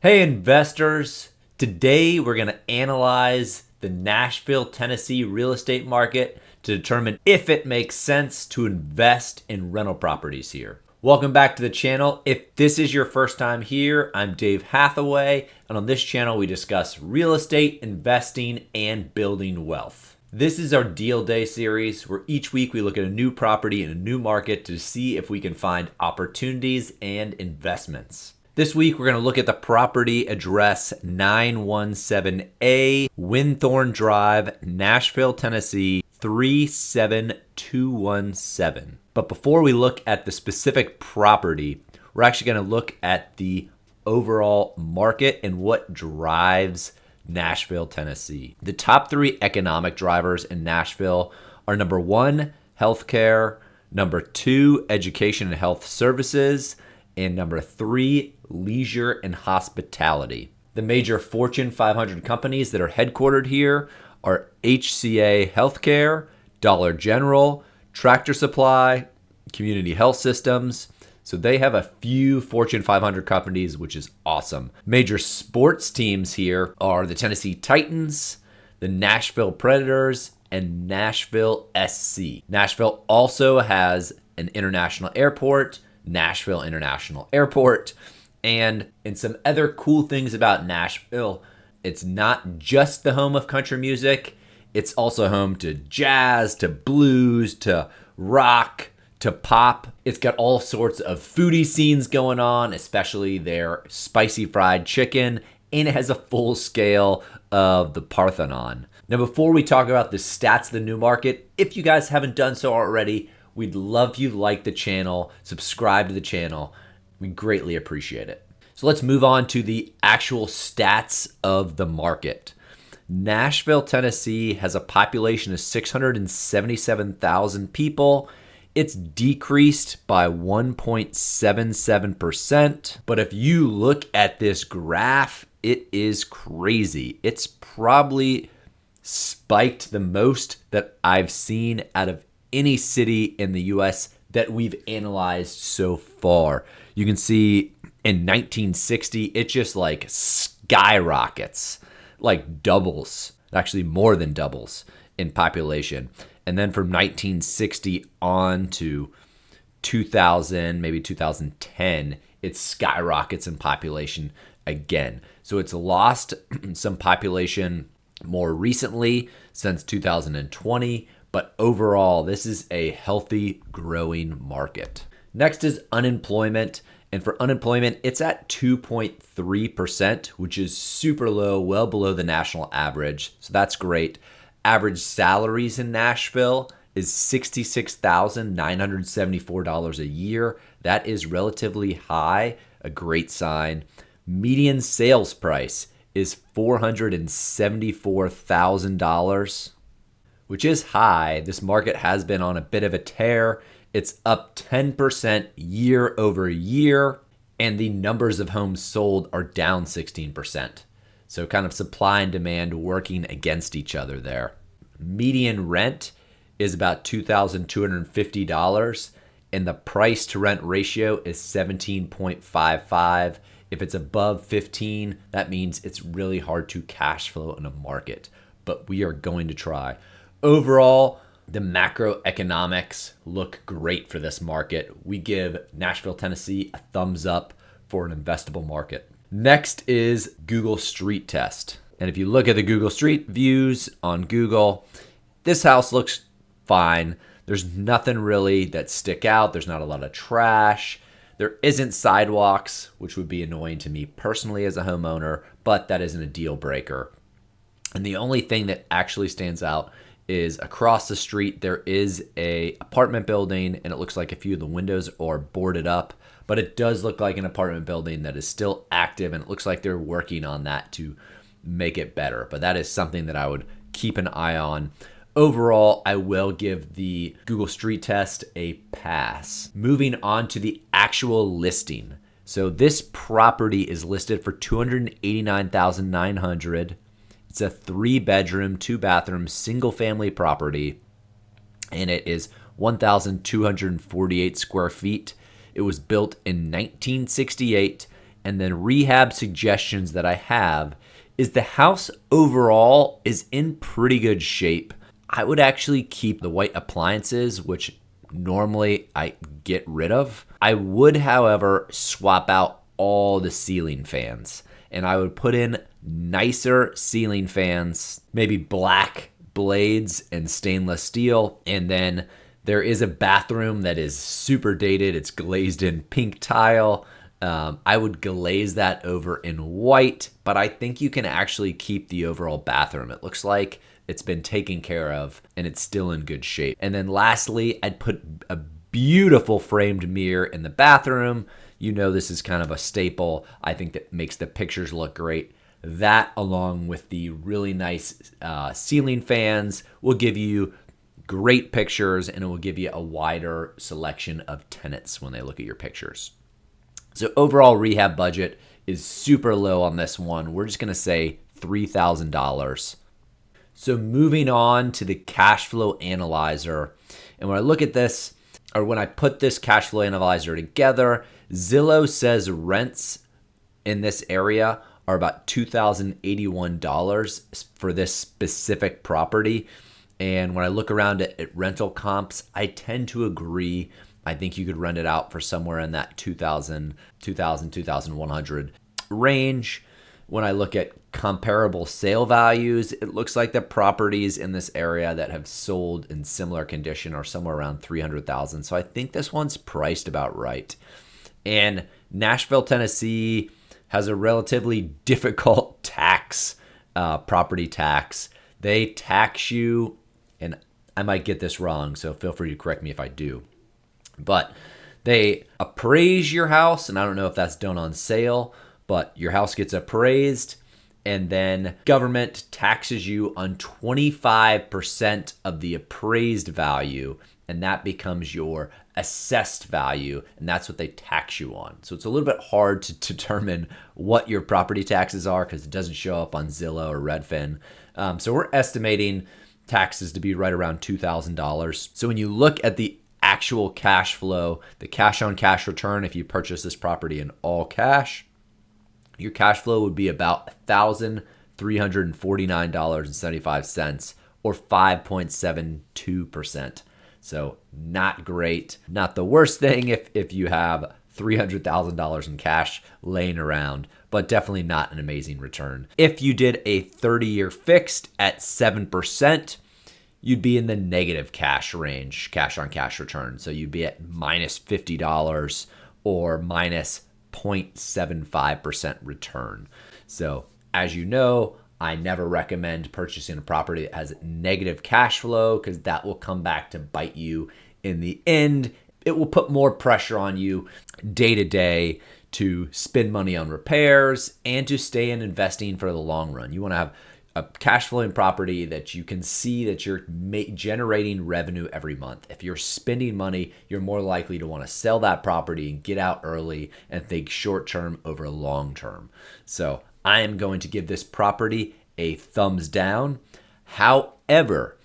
Hey investors, today we're going to analyze the Nashville, Tennessee real estate market to determine if it makes sense to invest in rental properties here. Welcome back to the channel. If this is your first time here, I'm Dave Hathaway, and on this channel we discuss real estate, investing, and building wealth. This is our Deal Day series where each week we look at a new property in a new market to see if we can find opportunities and investments. This week, we're going to look at the property address 917A Winthorne Drive, Nashville, Tennessee, 37217. But before we look at the specific property, we're actually going to look at the overall market and what drives Nashville, Tennessee. The top three economic drivers in Nashville are number one, healthcare, number two, education and health services, and number three, leisure and hospitality. The major Fortune 500 companies that are headquartered here are HCA Healthcare, Dollar General, Tractor Supply, Community Health Systems. So they have a few Fortune 500 companies, which is awesome. Major sports teams here are the Tennessee Titans, the Nashville Predators, and Nashville SC. Nashville also has an international airport, Nashville International Airport. And some other cool things about Nashville, it's not just the home of country music, it's also home to jazz, to blues, to rock, to pop. It's got all sorts of foodie scenes going on, especially their spicy fried chicken, and it has a full scale of the Parthenon. Now, before we talk about the stats of the new market, if you guys haven't done so already, we'd love if you like the channel, subscribe to the channel. We greatly appreciate it. So let's move on to the actual stats of the market. Nashville, Tennessee has a population of 677,000 people. It's decreased by 1.77%. But if you look at this graph, it is crazy. It's probably spiked the most that I've seen out of any city in the US that we've analyzed so far. You can see in 1960, it just like skyrockets, like doubles, actually more than doubles in population. And then from 1960 on to 2000, maybe 2010, it skyrockets in population again. So it's lost some population more recently since 2020. But overall, this is a healthy, growing market. Next is unemployment. And for unemployment, it's at 2.3%, which is super low, well below the national average. So that's great. Average salaries in Nashville is $66,974 a year. That is relatively high, a great sign. Median sales price is $474,000. Which is high. This market has been on a bit of a tear. It's up 10% year over year, and the numbers of homes sold are down 16%. So kind of supply and demand working against each other there. Median rent is about $2,250, and the price to rent ratio is 17.55. If it's above 15, that means it's really hard to cash flow in a market, but we are going to try. Overall, the macroeconomics look great for this market. We give Nashville, Tennessee a thumbs up for an investable market. Next is Google Street Test. And if you look at the Google Street views on Google, this house looks fine. There's nothing really that stick out. There's not a lot of trash. There isn't sidewalks, which would be annoying to me personally as a homeowner, but that isn't a deal breaker. And the only thing that actually stands out is across the street there is a apartment building, and it looks like a few of the windows are boarded up, but it does look like an apartment building that is still active, and it looks like they're working on that to make it better. But that is something that I would keep an eye on. Overall, I will give the Google Street Test a pass. Moving on to the actual listing. So this property is listed for $289,900. It's a 3-bedroom, 2-bathroom, single-family property, and it is 1,248 square feet. It was built in 1968, and then rehab suggestions that I have is the house overall is in pretty good shape. I would actually keep the white appliances, which normally I get rid of. I would, however, swap out all the ceiling fans, and I would put in nicer ceiling fans, maybe black blades and stainless steel. And then there is a bathroom that is super dated. It's glazed in pink tile. I would glaze that over in white, but I think you can actually keep the overall bathroom. It looks like it's been taken care of and it's still in good shape. And then lastly, I'd put a beautiful framed mirror in the bathroom. You know, this is kind of a staple. I think that makes the pictures look great. That, along with the really nice ceiling fans, will give you great pictures, and it will give you a wider selection of tenants when they look at your pictures. So overall rehab budget is super low on this one. We're just going to say $3,000. So moving on to the cash flow analyzer. And when I look at this, or when I put this cash flow analyzer together, Zillow says rents in this area are about $2,081 for this specific property. And when I look around at rental comps, I tend to agree. I think you could rent it out for somewhere in that 2,100 range. When I look at comparable sale values, it looks like the properties in this area that have sold in similar condition are somewhere around $300,000. So I think this one's priced about right. And Nashville, Tennessee has a relatively difficult property tax. They tax you, and I might get this wrong, so feel free to correct me if I do. But they appraise your house, and I don't know if that's done on sale, but your house gets appraised, and then government taxes you on 25% of the appraised value, and that becomes your assessed value, and that's what they tax you on. So it's a little bit hard to determine what your property taxes are because it doesn't show up on Zillow or Redfin. So we're estimating taxes to be right around $2,000. So when you look at the actual cash flow, the cash on cash return, if you purchase this property in all cash, your cash flow would be about $1,349.75 or 5.72%. So not great. Not the worst thing if you have $300,000 in cash laying around, but definitely not an amazing return. If you did a 30-year fixed at 7%, you'd be in the negative cash range, cash on cash return. So you'd be at minus $50 or minus 0.75% return. So as you know, I never recommend purchasing a property that has negative cash flow because that will come back to bite you in the end. It will put more pressure on you day to day to spend money on repairs and to stay in investing for the long run. You want to have a cash flowing property that you can see that you're generating revenue every month. If you're spending money, you're more likely to want to sell that property and get out early and think short term over long term. So I am going to give this property a thumbs down. However,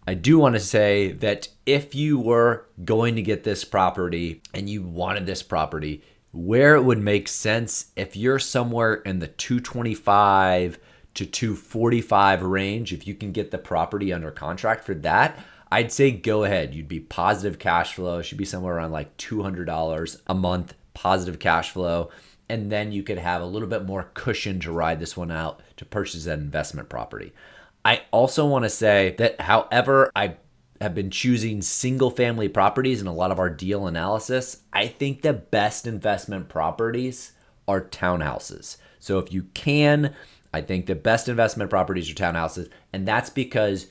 I do want to say that if you were going to get this property and you wanted this property, where it would make sense, if you're somewhere in the 225 to 245 range, if you can get the property under contract for that, I'd say go ahead. You'd be positive cash flow. It should be somewhere around like $200 a month positive cash flow. And then you could have a little bit more cushion to ride this one out to purchase an investment property. I also want to say that, however, I have been choosing single family properties in a lot of our deal analysis, I think the best investment properties are townhouses. So if you can, I think the best investment properties are townhouses. And that's because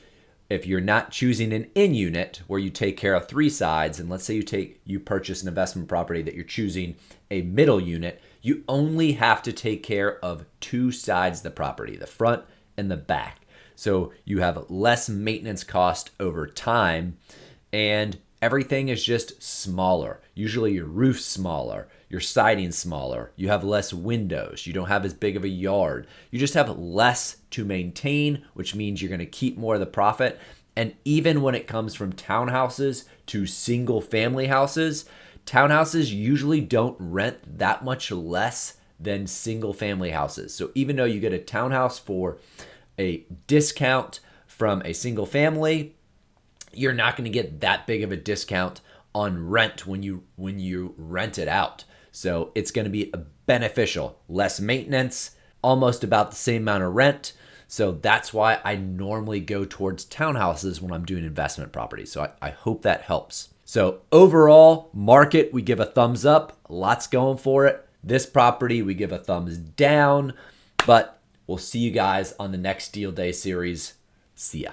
if you're not choosing an in-unit where you take care of three sides, and let's say you purchase an investment property that you're choosing a middle unit, you only have to take care of two sides of the property, the front and the back. So you have less maintenance cost over time, and everything is just smaller. Usually your roof's smaller, your siding's smaller, you have less windows, you don't have as big of a yard. You just have less to maintain, which means you're going to keep more of the profit. And even when it comes from townhouses to single family houses, townhouses usually don't rent that much less than single family houses. So even though you get a townhouse for a discount from a single family, you're not going to get that big of a discount on rent when you rent it out. So it's going to be beneficial, less maintenance, almost about the same amount of rent. So that's why I normally go towards townhouses when I'm doing investment properties. So I hope that helps. So overall market, we give a thumbs up, lots going for it. This property, we give a thumbs down, but we'll see you guys on the next Deal Day series. See ya.